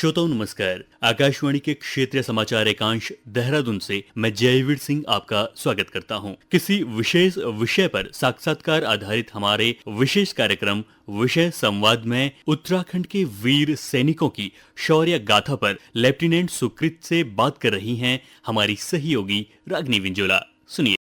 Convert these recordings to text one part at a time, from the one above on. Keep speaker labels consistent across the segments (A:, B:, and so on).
A: श्रोताओं नमस्कार। आकाशवाणी के क्षेत्रीय समाचार एकांश देहरादून से मैं जयवीर सिंह आपका स्वागत करता हूं। किसी विशेष विषय पर साक्षात्कार आधारित हमारे विशेष कार्यक्रम विषय संवाद में उत्तराखंड के वीर सैनिकों की शौर्य गाथा पर लेफ्टिनेंट सुकृत से बात कर रही हैं हमारी सहयोगी रागिनी बिंजोला। सुनिए।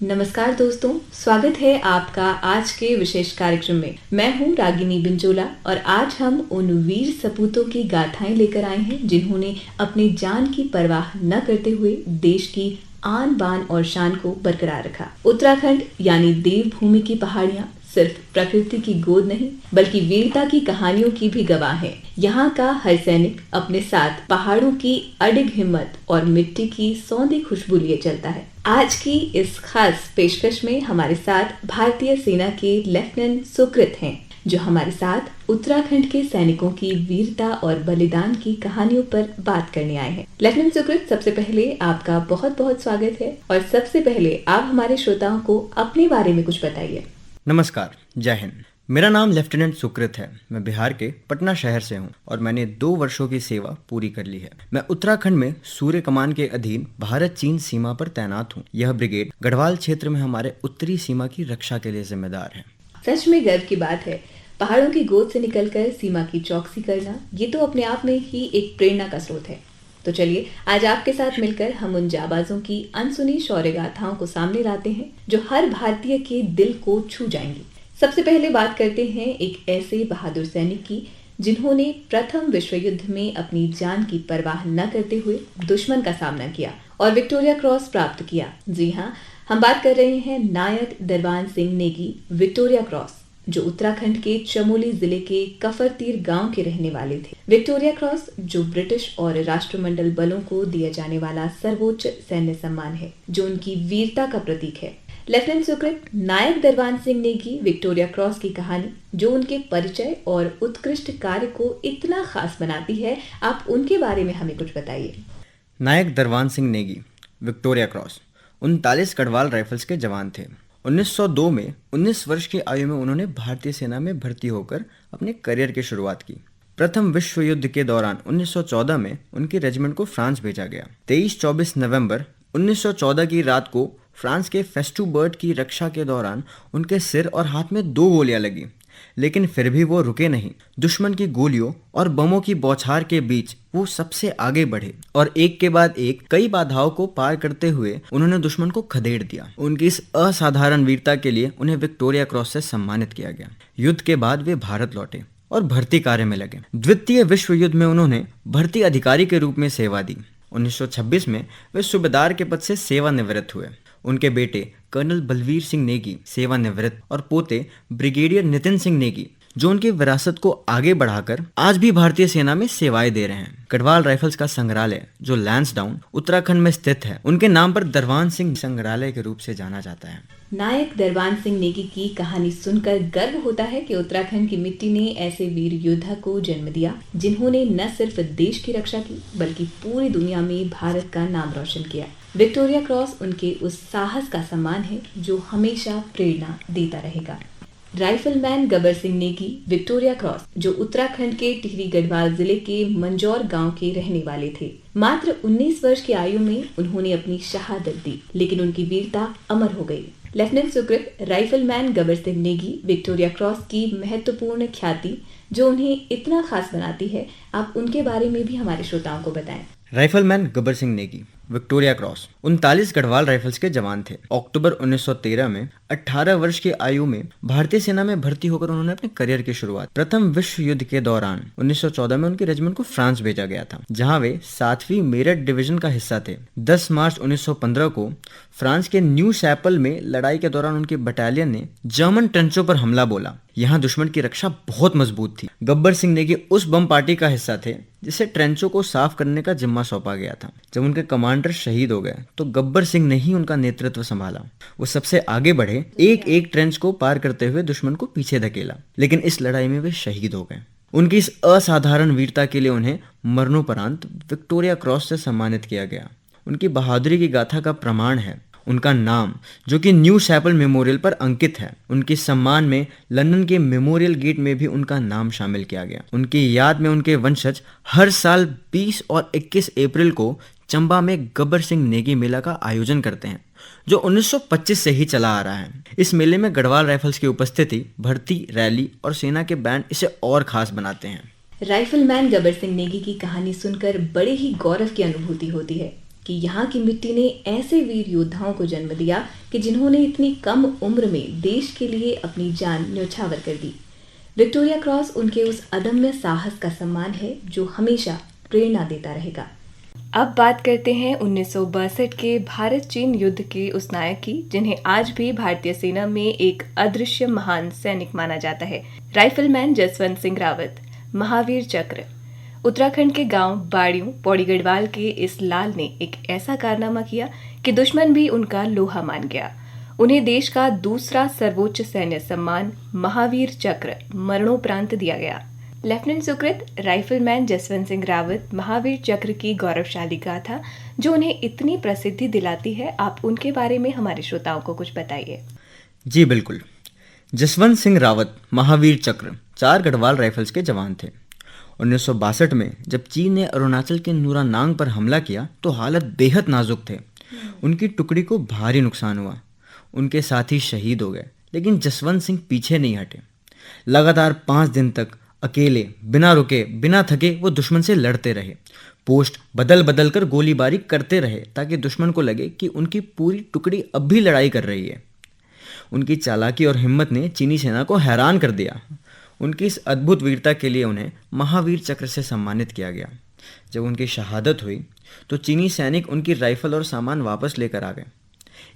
B: नमस्कार दोस्तों, स्वागत है आपका आज के विशेष कार्यक्रम में। मैं हूं रागिनी बिंजोला और आज हम उन वीर सपूतों की गाथाएं लेकर आए हैं जिन्होंने अपनी जान की परवाह न करते हुए देश की आन बान और शान को बरकरार रखा। उत्तराखंड यानी देवभूमि की पहाड़ियां सिर्फ प्रकृति की गोद नहीं बल्कि वीरता की कहानियों की भी गवाह है। यहाँ का हर सैनिक अपने साथ पहाड़ों की अडिग हिम्मत और मिट्टी की सौंधी खुशबू लिए चलता है। आज की इस खास पेशकश में हमारे साथ भारतीय सेना के लेफ्टिनेंट सुकृत हैं, जो हमारे साथ उत्तराखंड के सैनिकों की वीरता और बलिदान की कहानियों पर बात करने आए हैं। लेफ्टिनेंट सुकृत, सबसे पहले आपका बहुत बहुत स्वागत है और सबसे पहले आप हमारे श्रोताओं को अपने बारे में कुछ बताइए।
C: नमस्कार, जय हिंद। मेरा नाम लेफ्टिनेंट सुकृत है। मैं बिहार के पटना शहर से हूं और मैंने 2 वर्षों की सेवा पूरी कर ली है। मैं उत्तराखंड में सूर्य कमान के अधीन भारत चीन सीमा पर तैनात हूं। यह ब्रिगेड गढ़वाल क्षेत्र में हमारे उत्तरी सीमा की रक्षा के लिए जिम्मेदार है।
B: सच में गर्व की बात है। पहाड़ों की गोद से निकलकर सीमा की चौकसी करना, ये तो अपने आप में ही एक प्रेरणा का स्रोत है। तो चलिए आज आपके साथ मिलकर हम उन जाबाजों की अनसुनी शौर्य गाथाओं को सामने लाते हैं जो हर भारतीय के दिल को छू जाएंगी। सबसे पहले बात करते हैं एक ऐसे बहादुर सैनिक की जिन्होंने प्रथम विश्व युद्ध में अपनी जान की परवाह न करते हुए दुश्मन का सामना किया और विक्टोरिया क्रॉस प्राप्त किया। जी हाँ, हम बात कर रहे हैं नायक दरबान सिंह नेगी विक्टोरिया क्रॉस, जो उत्तराखंड के चमोली जिले के कफरतीर गांव के रहने वाले थे। विक्टोरिया क्रॉस जो ब्रिटिश और राष्ट्रमंडल बलों को दिया जाने वाला सर्वोच्च सैन्य सम्मान है, जो उनकी वीरता का प्रतीक है। लेफ्टिनेंट सुकृत, नायक दरबान सिंह नेगी विक्टोरिया क्रॉस की कहानी जो उनके परिचय और उत्कृष्ट कार्य को इतना खास बनाती है, आप उनके बारे में हमें कुछ बताइए।
C: Naik Darwan Singh Negi Victoria Cross 39 Garhwal rifles के जवान थे। 1902 में 19 वर्ष की आयु में उन्होंने भारतीय सेना में भर्ती होकर अपने करियर की शुरुआत की। प्रथम विश्व युद्ध के दौरान 1914 में उनकी रेजिमेंट को फ्रांस भेजा गया। 23-24 नवंबर 1914 की रात को फ्रांस के फेस्टुबर्ट की रक्षा के दौरान उनके सिर और हाथ में 2 गोलियां लगी, लेकिन फिर भी वो रुके नहीं। दुश्मन की गोलियों और बमों की बौछार के बीच वो सबसे आगे बढ़े और एक के बाद एक कई बाधाओं को पार करते हुए उन्होंने दुश्मन को खदेड़ दिया। उनकी इस असाधारण वीरता के लिए उन्हें विक्टोरिया क्रॉस से सम्मानित किया गया। युद्ध के बाद वे भारत लौटे और भर्ती कार्य में लगे। द्वितीय विश्व युद्ध में उन्होंने भर्ती अधिकारी के रूप में सेवा दी। 1926 में वे सूबेदार के पद से सेवानिवृत्त हुए। उनके बेटे कर्नल बलवीर सिंह नेगी सेवानिवृत्त और पोते ब्रिगेडियर नितिन सिंह नेगी जो उनकी विरासत को आगे बढ़ाकर आज भी भारतीय सेना में सेवाएं दे रहे हैं। गढ़वाल राइफल्स का संग्रहालय जो लैंसडाउन उत्तराखंड में स्थित है, उनके नाम पर दरबान सिंह संग्रहालय के रूप से जाना जाता है।
B: नायक दरबान सिंह नेगी की कहानी सुनकर गर्व होता है कि उत्तराखंड की मिट्टी ने ऐसे वीर योद्धा को जन्म दिया जिन्होंने न सिर्फ देश की रक्षा की बल्कि पूरी दुनिया में भारत का नाम रोशन किया। विक्टोरिया क्रॉस उनके उस साहस का सम्मान है जो हमेशा प्रेरणा देता रहेगा। Rifleman Gabbar Singh Negi Victoria cross जो उत्तराखंड के टिहरी गढ़वाल जिले के मंजौर गांव के रहने वाले थे। मात्र 19 वर्ष की आयु में उन्होंने अपनी शहादत दी, लेकिन उनकी वीरता अमर हो गई। Lieutenant Sukrit, rifleman Gabbar Singh Negi Victoria Cross की महत्वपूर्ण ख्याति जो उन्हें इतना खास बनाती है, आप उनके बारे में भी हमारे श्रोताओं को बताएं।
C: Rifleman Gabbar Singh Negi Victoria Cross 39 Garhwal rifles के जवान थे। अक्टूबर 1913 में 18 वर्ष की आयु में भारतीय सेना में भर्ती होकर उन्होंने अपने करियर की शुरुआत। प्रथम विश्व युद्ध के दौरान 1914 में उनकी रेजिमेंट को फ्रांस भेजा गया था, जहां वे 7वीं मेरठ डिवीजन का हिस्सा थे। 10 मार्च 1915 को फ्रांस के न्यू सैपल में लड़ाई के दौरान उनकी बटालियन ने जर्मन ट्रेंचों पर हमला बोला। यहाँ दुश्मन की रक्षा बहुत मजबूत थी। गब्बर सिंह नेगी उस बम पार्टी का हिस्सा थे जिसे ट्रेंचों को साफ करने का जिम्मा सौंपा गया था। जब उनके कमांडर शहीद हो गए तो गब्बर सिंह ने ही उनका नेतृत्व संभाला। वो सबसे आगे बढ़े, एक एक ट्रेंच को पार करते हुए दुश्मन को पीछे धकेला, लेकिन इस लड़ाई में वे शहीद हो गए। उनकी इस असाधारण वीरता के लिए उन्हें मरणोपरांत विक्टोरिया क्रॉस से सम्मानित किया गया। उनकी बहादुरी की गाथा का प्रमाण है उनका नाम, जो कि न्यू शैपल मेमोरियल पर अंकित है, उनके सम्मान में लंदन के मेमोरियल गेट में भी उनका नाम शामिल किया गया। उनकी याद में उनके वंशज हर साल 20 और 21 अप्रैल को चंबा में गब्बर सिंह नेगी मेला का आयोजन करते हैं, जो 1925 से ही चला आ रहा है। इस मेले में गढ़वाल राइफल्स की उपस्थिति, भर्ती, रैली और सेना के बैंड इसे और खास बनाते हैं।
B: राइफलमैन गब्बर सिंह नेगी की कहानी सुनकर बड़े ही गौरव की अनुभूति होती है कि यहाँ की मिट्टी ने ऐसे वीर योद्धाओं को जन्म दिया कि जिन्होंने इतनी कम उम्र में देश के लिए अपनी जान न्यौछावर कर दी। विक्टोरिया क्रॉस उनके उस अदम्य साहस का सम्मान है जो हमेशा प्रेरणा देता रहेगा। अब बात करते हैं 1962 के भारत चीन युद्ध के उस नायक की, जिन्हें आज भी भारतीय सेना में एक अदृश्य महान सैनिक माना जाता है, राइफलमैन जसवंत सिंह रावत, महावीर चक्र। उत्तराखंड के गांव बाड़ियों पौड़ी गढ़वाल के इस लाल ने एक ऐसा कारनामा किया कि दुश्मन भी उनका लोहा मान गया। उन्हें देश का दूसरा सर्वोच्च सैन्य सम्मान महावीर चक्र मरणोपरांत दिया गया। लेफ्टिनेंट सुकृत राइफलमैन जसवंत सिंह रावत महावीर चक्र की गौरवशाली गाथा जो उन्हें इतनी प्रसिद्धि दिलाती है, आप उनके बारे में हमारे श्रोताओं को कुछ बताइए।
C: जी बिल्कुल। जसवंत सिंह रावत महावीर चक्र 4 गढ़वाल राइफल्स के जवान थे। 1962 में जब चीन ने अरुणाचल के नूरानांग पर हमला किया तो हालत बेहद नाजुक थे। उनकी टुकड़ी को भारी नुकसान हुआ, उनके साथी शहीद हो गए, लेकिन जसवंत सिंह पीछे नहीं हटे। लगातार 5 दिन तक अकेले, बिना रुके, बिना थके वो दुश्मन से लड़ते रहे। पोस्ट बदल बदल कर गोलीबारी करते रहे ताकि दुश्मन को लगे कि उनकी पूरी टुकड़ी अब भी लड़ाई कर रही है। उनकी चालाकी और हिम्मत ने चीनी सेना को हैरान कर दिया। उनकी इस अद्भुत वीरता के लिए उन्हें महावीर चक्र से सम्मानित किया गया। जब उनकी शहादत हुई तो चीनी सैनिक उनकी राइफल और सामान वापस लेकर आ गए।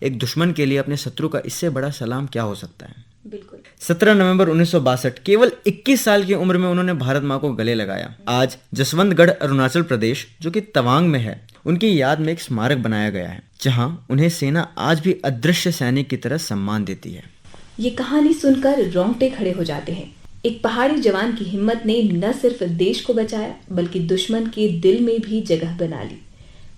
C: एक दुश्मन के लिए अपने शत्रु का इससे बड़ा सलाम क्या हो सकता है।
B: बिल्कुल।
C: 17 नवंबर 1962 केवल 21 साल की उम्र में उन्होंने भारत माँ को गले लगाया। आज जसवंतगढ़ अरुणाचल प्रदेश, जो कि तवांग में है, उनकी याद में एक स्मारक बनाया गया है, जहां उन्हें सेना आज भी अदृश्य सैनिक की तरह सम्मान देती है।
B: ये कहानी सुनकर रोंगटे खड़े हो जाते हैं। एक पहाड़ी जवान की हिम्मत ने न सिर्फ देश को बचाया बल्कि दुश्मन के दिल में भी जगह बना ली।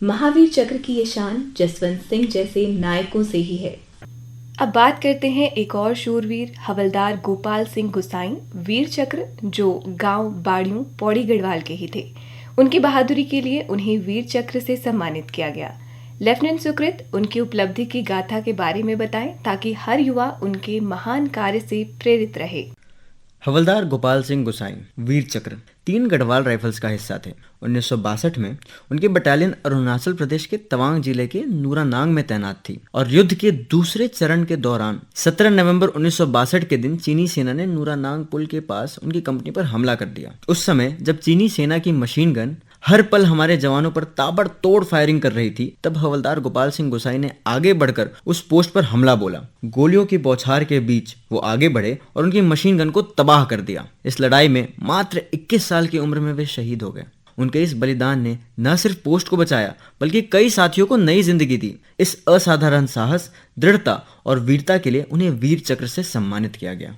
B: महावीर चक्र की ये शान जसवंत सिंह जैसे नायकों से ही है। अब बात करते हैं एक और शूरवीर हवलदार गोपाल सिंह गुसाई, वीर चक्र, जो गांव बाड़ियों पौड़ी गढ़वाल के ही थे। उनकी बहादुरी के लिए उन्हें वीर चक्र से सम्मानित किया गया। लेफ्टिनेंट सुकृत, उनकी उपलब्धि की गाथा के बारे में बताएं ताकि हर युवा उनके महान कार्य से प्रेरित रहे।
C: हवलदार गोपाल सिंह गुसाई वीर चक्र 3 गढ़वाल राइफल्स का हिस्सा थे। 1962 में उनकी बटालियन अरुणाचल प्रदेश के तवांग जिले के नूरानांग में तैनात थी और युद्ध के दूसरे चरण के दौरान 17 नवंबर 1962 के दिन चीनी सेना ने नूरानांग पुल के पास उनकी कंपनी पर हमला कर दिया। उस समय जब चीनी सेना की मशीन गन हर पल हमारे जवानों पर ताबड़तोड़ फायरिंग कर रही थी, तब हवलदार गोपाल सिंह गुसाई ने आगे बढ़कर उस पोस्ट पर हमला बोला। गोलियों की बौछार के बीच वो आगे बढ़े और उनकी मशीन गन को तबाह कर दिया। इस लड़ाई में मात्र 21 साल की उम्र में वे शहीद हो गए। उनके इस बलिदान ने न सिर्फ पोस्ट को बचाया बल्कि कई साथियों को नई जिंदगी दी। इस असाधारण साहस, दृढ़ता और वीरता के लिए उन्हें वीर चक्र से सम्मानित किया गया।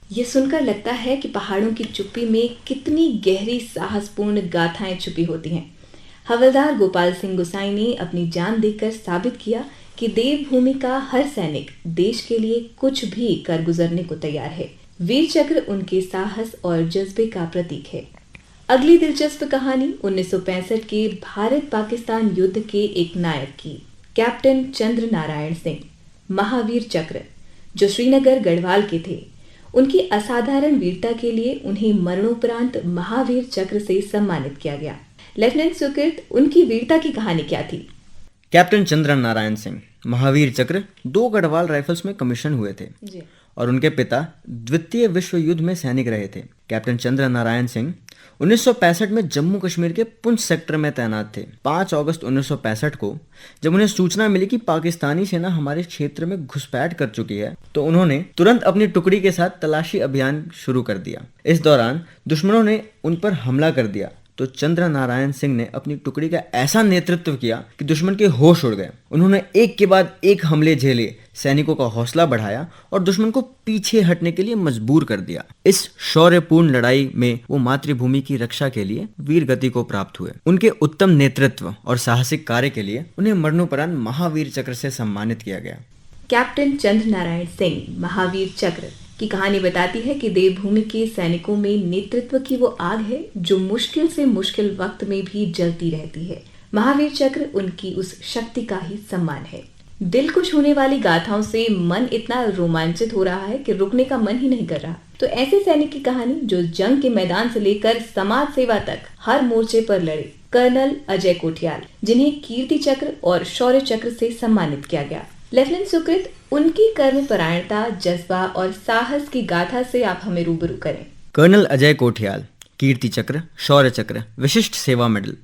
B: ये सुनकर लगता है कि पहाड़ों की चुप्पी में कितनी गहरी साहसपूर्ण गाथाएं छुपी होती हैं। हवलदार गोपाल सिंह गुसाई ने अपनी जान देकर साबित किया कि देवभूमि का हर सैनिक देश के लिए कुछ भी कर गुजरने को तैयार है। वीर चक्र उनके साहस और जज्बे का प्रतीक है। अगली दिलचस्प कहानी 1965 के भारत पाकिस्तान युद्ध के एक नायक की, कैप्टन चंद्र नारायण सिंह, महावीर चक्र, जो श्रीनगर गढ़वाल के थे। उनकी असाधारण वीरता के लिए उन्हें मरणोपरांत महावीर चक्र से सम्मानित किया गया। लेफ्टिनेंट सुकृत, उनकी वीरता की कहानी क्या थी?
C: कैप्टन चंद्र नारायण सिंह महावीर चक्र 2 गढ़वाल राइफल्स में कमीशन हुए थे
B: जी।
C: और उनके पिता द्वितीय विश्व युद्ध में सैनिक रहे थे। कैप्टन चंद्र नारायण सिंह 1965 में जम्मू कश्मीर के पुंछ सेक्टर में तैनात थे। 5 अगस्त 1965 को जब उन्हें सूचना मिली कि पाकिस्तानी सेना हमारे क्षेत्र में घुसपैठ कर चुकी है, तो उन्होंने तुरंत अपनी टुकड़ी के साथ तलाशी अभियान शुरू कर दिया। इस दौरान दुश्मनों ने उन पर हमला कर दिया, तो चंद्र नारायण सिंह ने अपनी टुकड़ी का ऐसा नेतृत्व किया कि दुश्मन के होश उड़ गए। उन्होंने एक के बाद एक हमले झेले, सैनिकों का हौसला बढ़ाया और दुश्मन को पीछे हटने के लिए मजबूर कर दिया। इस शौर्यपूर्ण लड़ाई में वो मातृभूमि की रक्षा के लिए वीर गति को प्राप्त हुए। उनके उत्तम नेतृत्व और साहसिक कार्य के लिए उन्हें मरणोपरांत महावीर चक्र से सम्मानित किया गया।
B: कैप्टन चंद्र नारायण सिंह महावीर चक्र की कहानी बताती है कि देवभूमि के सैनिकों में नेतृत्व की वो आग है जो मुश्किल से मुश्किल वक्त में भी जलती रहती है। महावीर चक्र उनकी उस शक्ति का ही सम्मान है। दिल को छूने वाली गाथाओं से मन इतना रोमांचित हो रहा है कि रुकने का मन ही नहीं कर रहा। तो ऐसे सैनिक की कहानी जो जंग के मैदान से लेकर समाज सेवा तक हर मोर्चे पर लड़े, कर्नल अजय कोठियाल, जिन्हें कीर्ति चक्र और शौर्य चक्र से सम्मानित किया गया। लेफ्टिनेंट सुकृत, उनकी कर्मपरायणता, जज्बा और साहस की गाथा से आप हमें रूबरू करें।
C: कर्नल अजय कोठियाल कीर्ति चक्र, शौर्य चक्र, विशिष्ट सेवा मेडल,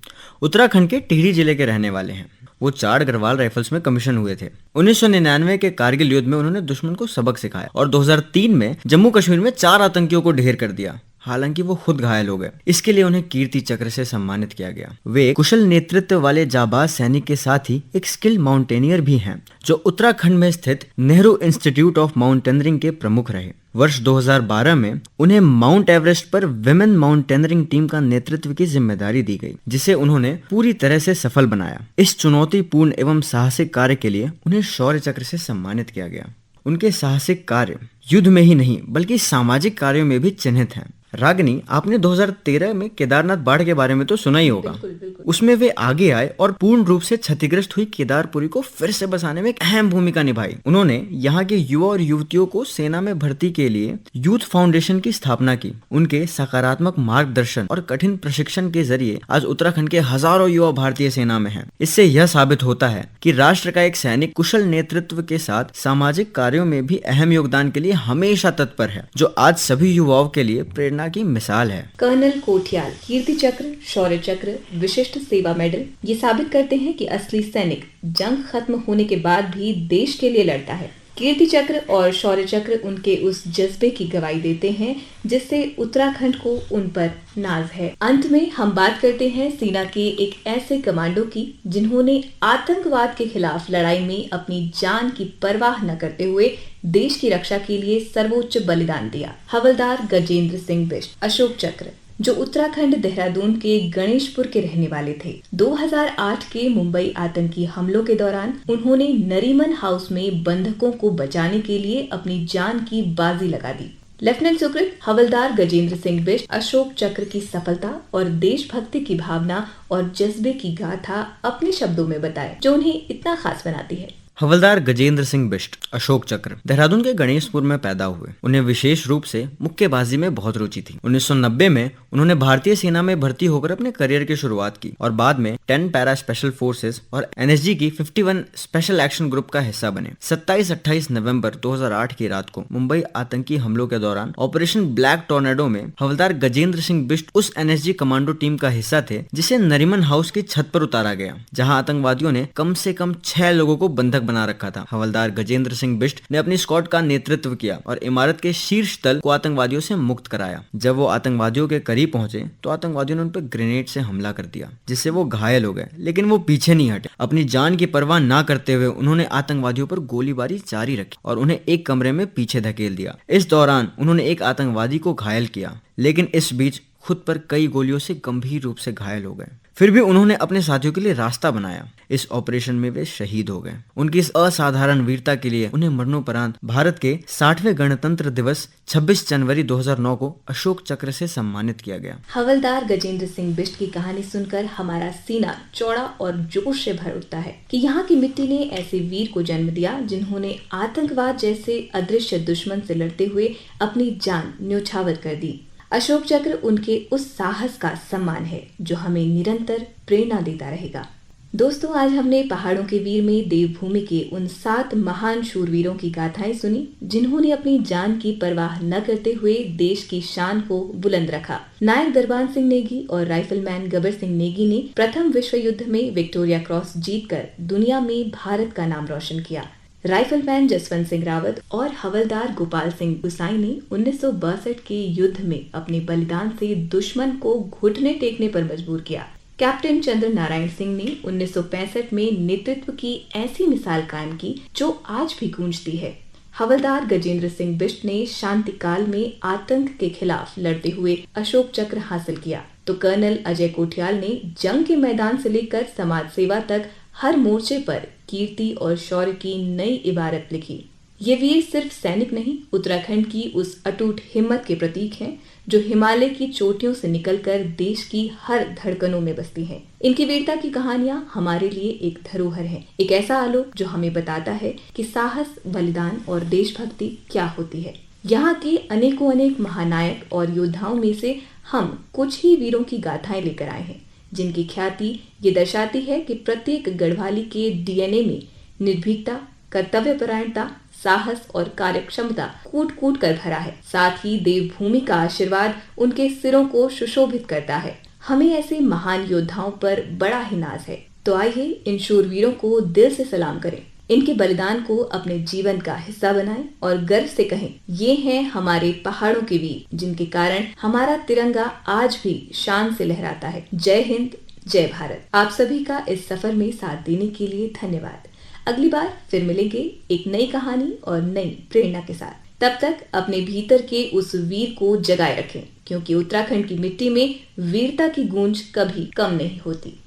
C: उत्तराखंड के टिहरी जिले के रहने वाले हैं। वो 4 गढ़वाल राइफल्स में कमीशन हुए थे। 1999 के कारगिल युद्ध में उन्होंने दुश्मन को सबक सिखाया और 2003 में जम्मू कश्मीर में 4 आतंकियों को ढेर कर दिया। हालांकि वो खुद घायल हो गए। इसके लिए उन्हें कीर्ति चक्र से सम्मानित किया गया। वे कुशल नेतृत्व वाले जाबाज सैनिक के साथ ही एक स्किल्ड माउंटेनियर भी हैं, जो उत्तराखंड में स्थित नेहरू इंस्टीट्यूट ऑफ माउंटेनरिंग के प्रमुख रहे। वर्ष 2012 में उन्हें माउंट एवरेस्ट पर विमेन माउंटेनरिंग टीम का नेतृत्व की जिम्मेदारी दी गई, जिसे उन्होंने पूरी तरह से सफल बनाया। इस चुनौतीपूर्ण एवं साहसिक कार्य के लिए उन्हें शौर्य चक्र से सम्मानित किया गया। उनके साहसिक कार्य युद्ध में ही नहीं बल्कि सामाजिक कार्यों में भी चिन्हित हैं। रागिनी, आपने 2013 में केदारनाथ बाढ़ के बारे में तो सुना ही होगा।
B: बिल्कुल।
C: उसमें वे आगे आए और पूर्ण रूप से क्षतिग्रस्त हुई केदारपुरी को फिर से बसाने में एक अहम भूमिका निभाई। उन्होंने यहाँ के युवा और युवतियों को सेना में भर्ती के लिए यूथ फाउंडेशन की स्थापना की। उनके सकारात्मक मार्गदर्शन और कठिन प्रशिक्षण के जरिए आज उत्तराखंड के हजारों युवा भारतीय सेना में हैं। इससे यह साबित होता है कि राष्ट्र का एक सैनिक कुशल नेतृत्व के साथ सामाजिक कार्यों में भी अहम योगदान के लिए हमेशा तत्पर है, जो आज सभी युवाओं के लिए प्रेरणा की मिसाल है।
B: कर्नल कोठियाल कीर्ति चक्र, शौर्य चक्र, विशिष्ट सेवा मेडल ये साबित करते हैं कि असली सैनिक जंग खत्म होने के बाद भी देश के लिए लड़ता है। कीर्ति चक्र और शौर्य चक्र उनके उस जज्बे की गवाही देते हैं जिससे उत्तराखंड को उन पर नाज है। अंत में हम बात करते हैं सेना के एक ऐसे कमांडो की जिन्होंने आतंकवाद के खिलाफ लड़ाई में अपनी जान की परवाह न करते हुए देश की रक्षा के लिए सर्वोच्च बलिदान दिया। हवलदार गजेंद्र सिंह बिष्ट, अशोक चक्र, जो उत्तराखंड देहरादून के गणेशपुर के रहने वाले थे। 2008 के मुंबई आतंकी हमलों के दौरान उन्होंने नरीमन हाउस में बंधकों को बचाने के लिए अपनी जान की बाजी लगा दी। लेफ्टिनेंट सुकृत, हवलदार गजेंद्र सिंह बिष्ट अशोक चक्र की सफलता और देशभक्ति की भावना और जज्बे की गाथा अपने शब्दों में बताए जो उन्हें इतना खास बनाती है।
C: हवलदार गजेंद्र सिंह बिष्ट, अशोक चक्र, देहरादून के गणेशपुर में पैदा हुए। उन्हें विशेष रूप से मुक्केबाजी में बहुत रुचि थी। 1990 में उन्होंने भारतीय सेना में भर्ती होकर अपने करियर की शुरुआत की और बाद में 10 पैरा स्पेशल फोर्सेस और एनएसजी की 51 स्पेशल एक्शन ग्रुप का हिस्सा बने। 27-28 नवंबर 2008 की रात को मुंबई आतंकी हमलों के दौरान ऑपरेशन ब्लैक टॉर्नेडो में हवलदार गजेंद्र सिंह बिष्ट उस एनएसजी कमांडो टीम का हिस्सा थे जिसे नरीमन हाउस की छत पर उतारा गया, जहां आतंकवादियों ने कम से कम 6 लोगों को बंधक बना रखा था। हवलदार गजेंद्र सिंह बिष्ट ने अपनी स्क्वाड का नेतृत्व किया और इमारत के शीर्ष तल को आतंकवादियों से मुक्त कराया। जब वो आतंकवादियों के करीब पहुंचे तो आतंकवादियों ने उन पर ग्रेनेड से हमला कर दिया, जिससे वो घायल हो गए, लेकिन वो पीछे नहीं हटे। अपनी जान की परवाह ना करते हुए उन्होंने आतंकवादियों पर गोलीबारी जारी रखी और उन्हें एक कमरे में पीछे धकेल दिया। इस दौरान उन्होंने एक आतंकवादी को घायल किया, लेकिन इस बीच खुद पर कई गोलियों से गंभीर रूप से घायल हो गए। फिर भी उन्होंने अपने साथियों के लिए रास्ता बनाया। इस ऑपरेशन में वे शहीद हो गए। उनकी इस असाधारण वीरता के लिए उन्हें मरणोपरांत भारत के 60वें गणतंत्र दिवस 26 जनवरी 2009 को अशोक चक्र से सम्मानित किया गया।
B: हवलदार गजेंद्र सिंह बिष्ट की कहानी सुनकर हमारा सीना चौड़ा और जोश से भर उठता है कि यहाँ की मिट्टी ने ऐसे वीर को जन्म दिया जिन्होंने आतंकवाद जैसे अदृश्य दुश्मन से लड़ते हुए अपनी जान न्योछावर कर दी। अशोक चक्र उनके उस साहस का सम्मान है जो हमें निरंतर प्रेरणा देता रहेगा। दोस्तों, आज हमने पहाड़ों के वीर में देवभूमि के उन 7 महान शूरवीरों की गाथाएं सुनी जिन्होंने अपनी जान की परवाह न करते हुए देश की शान को बुलंद रखा। नायक दरबान सिंह नेगी और राइफलमैन गबर सिंह नेगी ने प्रथम विश्व युद्ध में विक्टोरिया क्रॉस जीतकर दुनिया में भारत का नाम रोशन किया। राइफलमैन जसवंत सिंह रावत और हवलदार गोपाल सिंह गुसाई ने 1962 के युद्ध में अपने बलिदान से दुश्मन को घुटने टेकने पर मजबूर किया। कैप्टन चंद्र नारायण सिंह ने 1965 में नेतृत्व की ऐसी मिसाल कायम की जो आज भी गूंजती है। हवलदार गजेंद्र सिंह बिष्ट ने शांति काल में आतंक के खिलाफ लड़ते हुए अशोक चक्र हासिल किया, तो कर्नल अजय कोठियाल ने जंग के मैदान से लेकर समाज सेवा तक हर मोर्चे पर कीर्ति और शौर्य की नई इबारत लिखी। ये वीर सिर्फ सैनिक नहीं, उत्तराखंड की उस अटूट हिम्मत के प्रतीक हैं जो हिमालय की चोटियों से निकलकर देश की हर धड़कनों में बसती हैं। इनकी वीरता की कहानियां हमारे लिए एक धरोहर है, एक ऐसा आलोक जो हमें बताता है कि साहस, बलिदान और देशभक्ति क्या होती है। यहाँ के अनेकों अनेक महानायक और योद्धाओं में से हम कुछ ही वीरों की गाथाएं लेकर आए हैं, जिनकी ख्याति ये दर्शाती है कि प्रत्येक गढ़वाली के डीएनए में निर्भीकता, कर्तव्यपरायणता, साहस और कार्यक्षमता कूट कूट कर भरा है। साथ ही देवभूमि का आशीर्वाद उनके सिरों को सुशोभित करता है। हमें ऐसे महान योद्धाओं पर बड़ा ही नाज है। तो आइए इन शूरवीरों को दिल से सलाम करें, इनके बलिदान को अपने जीवन का हिस्सा बनाएं और गर्व से कहें, ये हैं हमारे पहाड़ों के वीर, जिनके कारण हमारा तिरंगा आज भी शान से लहराता है। जय हिंद, जय भारत। आप सभी का इस सफर में साथ देने के लिए धन्यवाद। अगली बार फिर मिलेंगे एक नई कहानी और नई प्रेरणा के साथ। तब तक अपने भीतर के उस वीर को जगाए रखें, क्योंकि उत्तराखंड की मिट्टी में वीरता की गूंज कभी कम नहीं होती।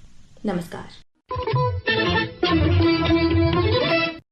B: नमस्कार।